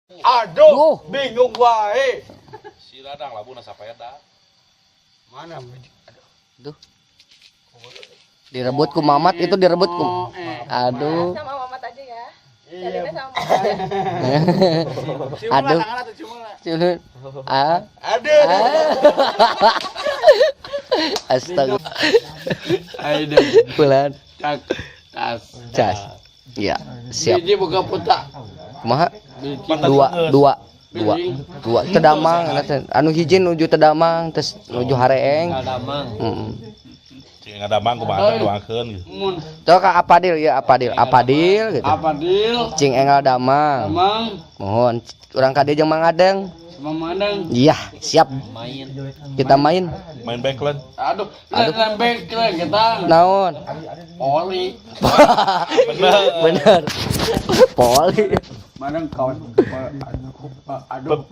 Aduh, bingung wae. Si ladang labu na sapeda. Mana? Aduh. Direbut ku Mamat itu direbut ku. Aduh. Sama Mamat aja ya. Iya. Jalinnya sama Mamat. Aduh. Culun. Ah. Aduh. Astaga. Aida. Bulan. Cak. Tas. Cas. Iya, siap. Biji buka putak. Kumaha? Dua. Tedamang anu hiji nuju Tedamang terus nuju Hareeng. Kadamang. Heeh. Cing ngadamang kumaha doakeun gitu. Mun Coba ka Apadil ya Apadil gitu. apa deal? Cing Engel Damang. Damang Mohon urang ka dieu jeung Mang Adeng. memandang. Iya, siap. Kita main. Main backland. Aduh, lembek kita. Naon? Poli. Bener. Poli. Madang kawan. Aduh.